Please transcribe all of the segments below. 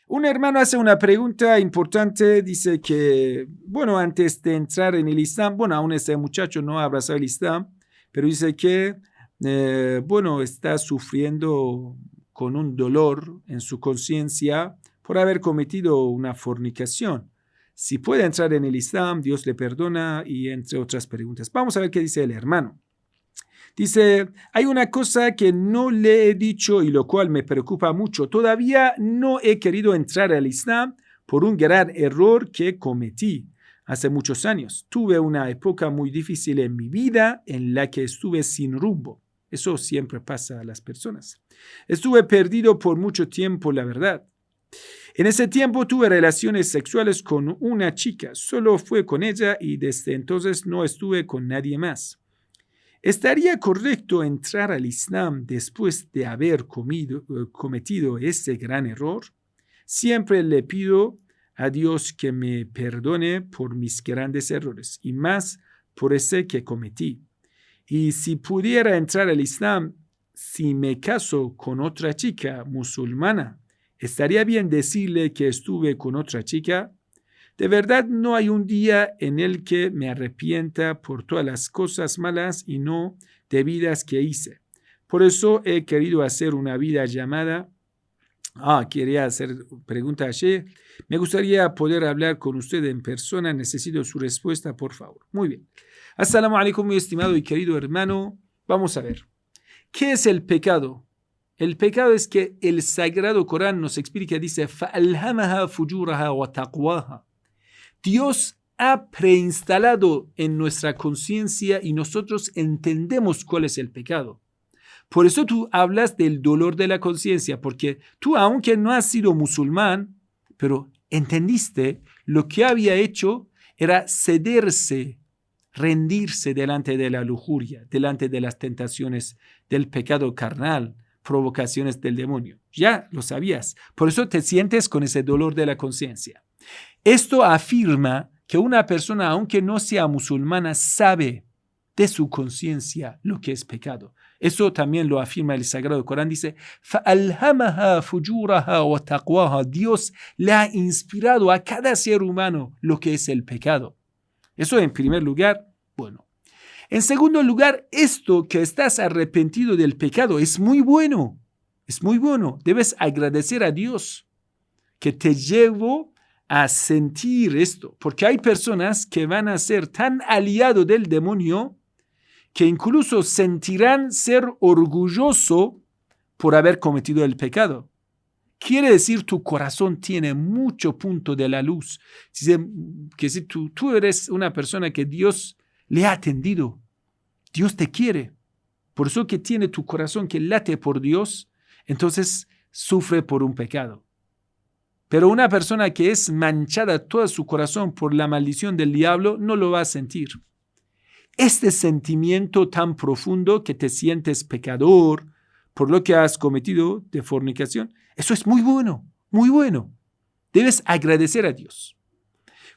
Un hermano hace una pregunta importante, dice que, bueno, antes de entrar en el Islam, bueno, aún este muchacho no ha abrazado el Islam, pero dice que, bueno, está sufriendo con un dolor en su conciencia por haber cometido una fornicación. Si puede entrar en el Islam, Dios le perdona y entre otras preguntas. Vamos a ver qué dice el hermano. Dice, hay una cosa que no le he dicho y lo cual me preocupa mucho. Todavía no he querido entrar al Islam por un gran error que cometí hace muchos años. Tuve una época muy difícil en mi vida en la que estuve sin rumbo. Eso siempre pasa a las personas. Estuve perdido por mucho tiempo, la verdad. En ese tiempo tuve relaciones sexuales con una chica. Solo fue con ella y desde entonces no estuve con nadie más. ¿Estaría correcto entrar al Islam después de haber cometido ese gran error? Siempre le pido a Dios que me perdone por mis grandes errores y más por ese que cometí. Y si pudiera entrar al Islam, si me caso con otra chica musulmana, ¿estaría bien decirle que estuve con otra chica? De verdad no hay un día en el que me arrepienta por todas las cosas malas y no debidas que hice. Por eso he querido hacer una vida llamada. Quería hacer pregunta ayer. Me gustaría poder hablar con usted en persona. Necesito su respuesta, por favor. Muy bien. Assalamu alaikum, mi estimado y querido hermano. Vamos a ver. ¿Qué es el pecado? El pecado es que el Sagrado Corán nos explica, dice, فَأَلْهَمَهَا فُجُورَهَا وَتَقْوَاهَا. Dios ha preinstalado en nuestra conciencia y nosotros entendemos cuál es el pecado. Por eso tú hablas del dolor de la conciencia, porque tú, aunque no has sido musulmán, pero entendiste lo que había hecho era cederse, rendirse delante de la lujuria, delante de las tentaciones del pecado carnal, provocaciones del demonio. Ya lo sabías. Por eso te sientes con ese dolor de la conciencia. Esto afirma que una persona, aunque no sea musulmana, sabe de su conciencia lo que es pecado. Eso también lo afirma el Sagrado Corán. Dice, فَأَلْهَمَهَا فُجُورَهَا وَتَقْوَاهَا. Dios le ha inspirado a cada ser humano lo que es el pecado. Eso en primer lugar, bueno. En segundo lugar, esto que estás arrepentido del pecado es muy bueno. Es muy bueno. Debes agradecer a Dios que te llevó a sentir esto, porque hay personas que van a ser tan aliados del demonio que incluso sentirán ser orgulloso por haber cometido el pecado. Quiere decir, tu corazón tiene mucho punto de la luz. Que si tú eres una persona que Dios le ha atendido, Dios te quiere, por eso que tiene tu corazón que late por Dios, entonces sufre por un pecado. Pero una persona que es manchada todo su corazón por la maldición del diablo no lo va a sentir. Este sentimiento tan profundo que te sientes pecador por lo que has cometido de fornicación, eso es muy bueno, muy bueno. Debes agradecer a Dios.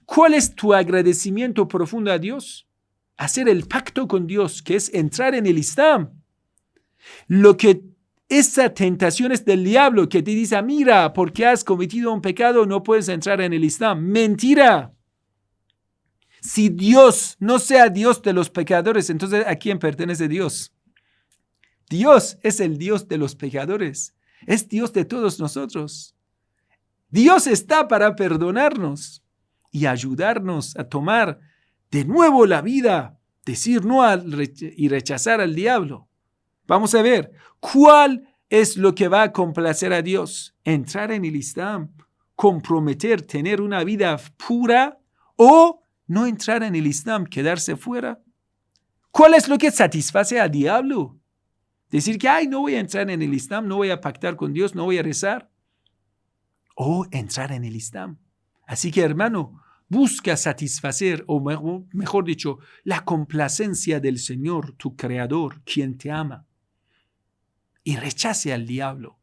¿Cuál es tu agradecimiento profundo a Dios? Hacer el pacto con Dios, que es entrar en el Islam. Lo que esa tentación es del diablo que te dice, mira, porque has cometido un pecado no puedes entrar en el Islam. Mentira. Si Dios no sea Dios de los pecadores, entonces ¿a quién pertenece Dios? Dios es el Dios de los pecadores. Es Dios de todos nosotros. Dios está para perdonarnos y ayudarnos a tomar de nuevo la vida, decir no y rechazar al diablo. Vamos a ver, ¿cuál es lo que va a complacer a Dios? Entrar en el Islam, comprometer, tener una vida pura o no entrar en el Islam, quedarse fuera. ¿Cuál es lo que satisface al diablo? Decir que, no voy a entrar en el Islam, no voy a pactar con Dios, no voy a rezar. O entrar en el Islam. Así que, hermano, busca satisfacer, o mejor dicho, la complacencia del Señor, tu Creador, quien te ama. Y rechace al diablo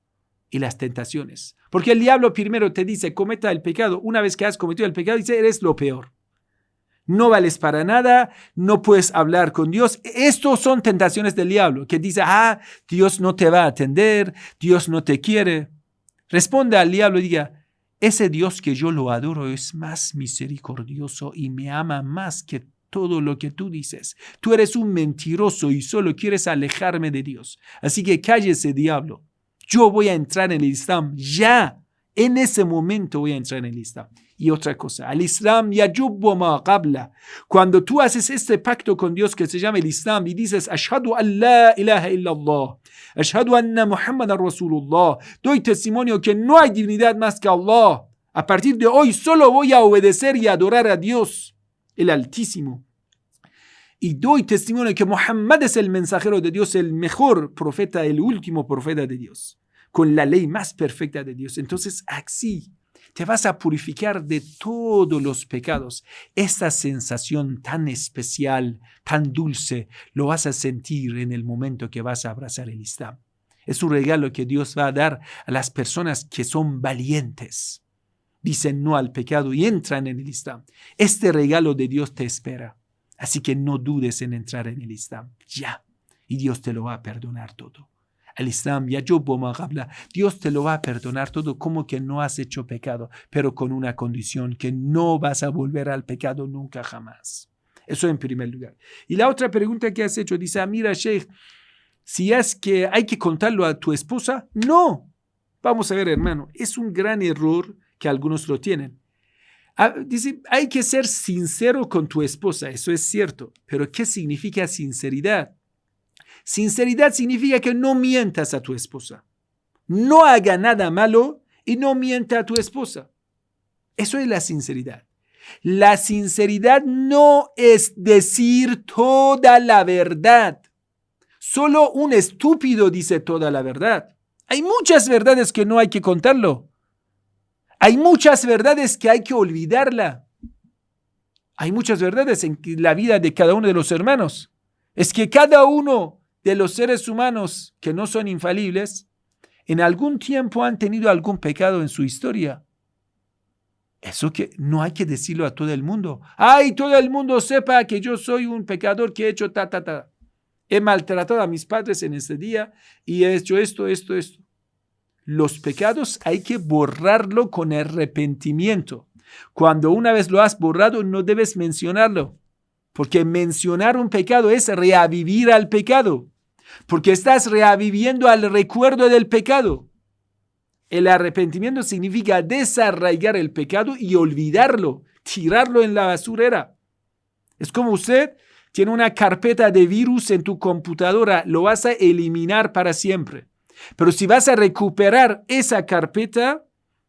y las tentaciones. Porque el diablo primero te dice, cometa el pecado. Una vez que has cometido el pecado, dice, eres lo peor. No vales para nada, no puedes hablar con Dios. Estos son tentaciones del diablo, que dice, Dios no te va a atender, Dios no te quiere. Responde al diablo y diga, ese Dios que yo lo adoro es más misericordioso y me ama más que todo lo que tú dices. Tú eres un mentiroso y solo quieres alejarme de Dios. Así que cállese, diablo. Yo voy a entrar en el Islam ya. En ese momento voy a entrar en el Islam. Y otra cosa, al Islam yajubu ma qabla. Cuando tú haces este pacto con Dios que se llama el Islam y dices, Ashhadu an la ilaha illallah, Ashhadu anna Muhammadan Rasulullah, doy testimonio que no hay divinidad más que Allah. A partir de hoy solo voy a obedecer y adorar a Dios, el Altísimo. Y doy testimonio que Muhammad es el mensajero de Dios, el mejor profeta, el último profeta de Dios, con la ley más perfecta de Dios. Entonces así te vas a purificar de todos los pecados. Esta sensación tan especial, tan dulce, lo vas a sentir en el momento que vas a abrazar el Islam. Es un regalo que Dios va a dar a las personas que son valientes. Dicen no al pecado y entran en el Islam. Este regalo de Dios te espera. Así que no dudes en entrar en el Islam. Ya. Y Dios te lo va a perdonar todo. El Islam, Dios te lo va a perdonar todo como que no has hecho pecado, pero con una condición, que no vas a volver al pecado nunca jamás. Eso en primer lugar. Y la otra pregunta que has hecho, dice, mira, Sheikh, si es que hay que contarlo a tu esposa, no. Vamos a ver, hermano, es un gran error que algunos lo tienen. Dice, hay que ser sincero con tu esposa, eso es cierto, pero ¿qué significa sinceridad? Sinceridad significa que no mientas a tu esposa. No haga nada malo y no mienta a tu esposa. Eso es la sinceridad. La sinceridad no es decir toda la verdad. Solo un estúpido dice toda la verdad. Hay muchas verdades que no hay que contarlo. Hay muchas verdades que hay que olvidarla. Hay muchas verdades en la vida de cada uno de los hermanos. Es que cada uno de los seres humanos que no son infalibles, en algún tiempo han tenido algún pecado en su historia. Eso que no hay que decirlo a todo el mundo. ¡Ay, todo el mundo sepa que yo soy un pecador que he hecho ta! He maltratado a mis padres en este día y he hecho esto. Los pecados hay que borrarlo con arrepentimiento. Cuando una vez lo has borrado, no debes mencionarlo. Porque mencionar un pecado es reavivir al pecado. Porque estás reaviviendo al recuerdo del pecado. El arrepentimiento significa desarraigar el pecado y olvidarlo, tirarlo en la basurera. Es como usted tiene una carpeta de virus en tu computadora, lo vas a eliminar para siempre. Pero si vas a recuperar esa carpeta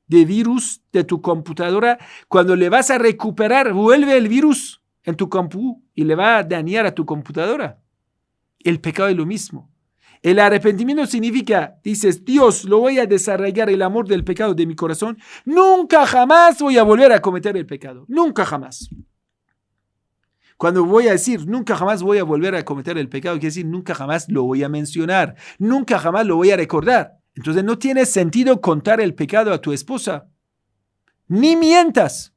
de virus de tu computadora, cuando le vas a recuperar, vuelve el virus en tu compu y le va a dañar a tu computadora. El pecado es lo mismo. El arrepentimiento significa, dices, Dios, lo voy a desarraigar el amor del pecado de mi corazón. Nunca jamás voy a volver a cometer el pecado. Nunca jamás. Cuando voy a decir, nunca jamás voy a volver a cometer el pecado, quiere decir, nunca jamás lo voy a mencionar. Nunca jamás lo voy a recordar. Entonces no tiene sentido contar el pecado a tu esposa. Ni mientas.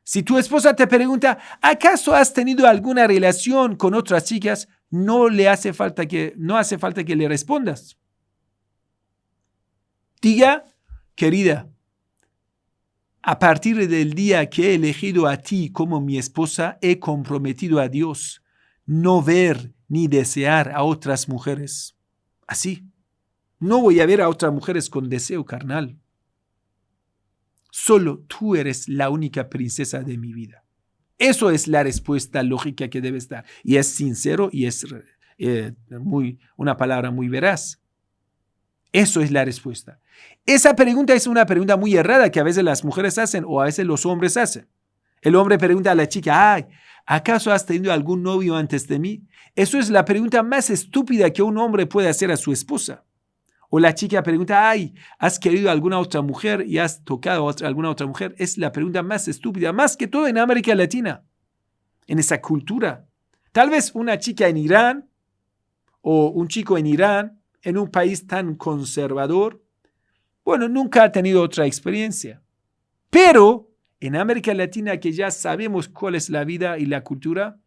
Si tu esposa te pregunta, ¿acaso has tenido alguna relación con otras chicas? No hace falta que le respondas. Diga, querida, a partir del día que he elegido a ti como mi esposa, he comprometido a Dios no ver ni desear a otras mujeres. Así. No voy a ver a otras mujeres con deseo carnal. Solo tú eres la única princesa de mi vida. Eso es la respuesta lógica que debes dar. Y es sincero y es una palabra muy veraz. Eso es la respuesta. Esa pregunta es una pregunta muy errada que a veces las mujeres hacen o a veces los hombres hacen. El hombre pregunta a la chica, ay, ¿acaso has tenido algún novio antes de mí? Eso es la pregunta más estúpida que un hombre puede hacer a su esposa. O la chica pregunta, ay, ¿has querido a alguna otra mujer y has tocado a alguna otra mujer? Es la pregunta más estúpida, más que todo en América Latina, en esa cultura. Tal vez una chica en Irán o un chico en Irán, en un país tan conservador, bueno, nunca ha tenido otra experiencia. Pero en América Latina, que ya sabemos cuál es la vida y la cultura,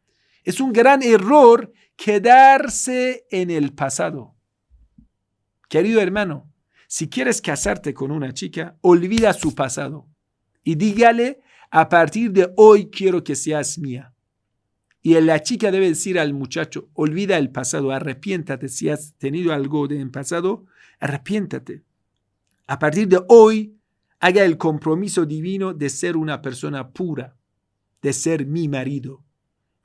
es un gran error quedarse en el pasado. Querido hermano, si quieres casarte con una chica, olvida su pasado y dígale, a partir de hoy quiero que seas mía. Y la chica debe decir al muchacho, olvida el pasado, arrepiéntate. Si has tenido algo en el pasado, arrepiéntate. A partir de hoy, haga el compromiso divino de ser una persona pura, de ser mi marido,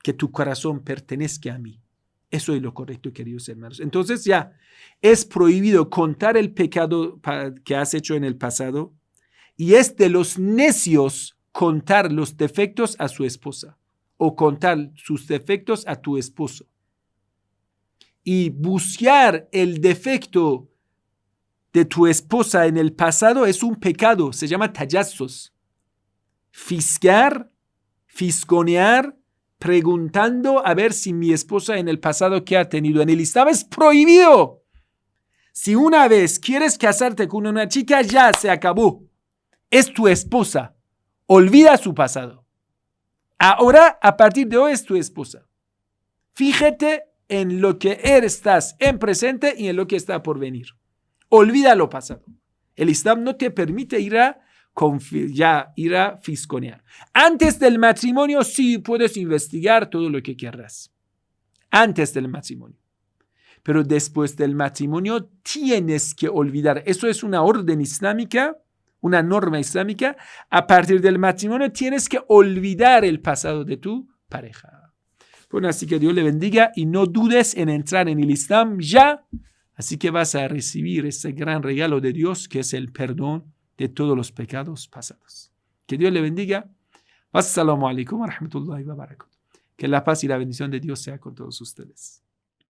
que tu corazón pertenezca a mí. Eso es lo correcto, queridos hermanos. Entonces ya es prohibido contar el pecado que has hecho en el pasado y es de los necios contar los defectos a su esposa o contar sus defectos a tu esposo. Y buscar el defecto de tu esposa en el pasado es un pecado, se llama tajassus. Fisgonear, preguntando a ver si mi esposa en el pasado que ha tenido en el Islam es prohibido. Si una vez quieres casarte con una chica, ya se acabó. Es tu esposa. Olvida su pasado. Ahora, a partir de hoy, es tu esposa. Fíjate en lo que estás en presente y en lo que está por venir. Olvida lo pasado. El Islam no te permite ir a fisgonear. Antes del matrimonio sí puedes investigar todo lo que quieras. Antes del matrimonio. Pero después del matrimonio tienes que olvidar. Eso es una orden islámica, una norma islámica. A partir del matrimonio tienes que olvidar el pasado de tu pareja. Bueno, así que Dios le bendiga y no dudes en entrar en el Islam ya. Así que vas a recibir ese gran regalo de Dios que es el perdón de todos los pecados pasados. Que Dios le bendiga. Assalamu alaikum wa rahmatullahi wa barakatuh. Que la paz y la bendición de Dios sea con todos ustedes.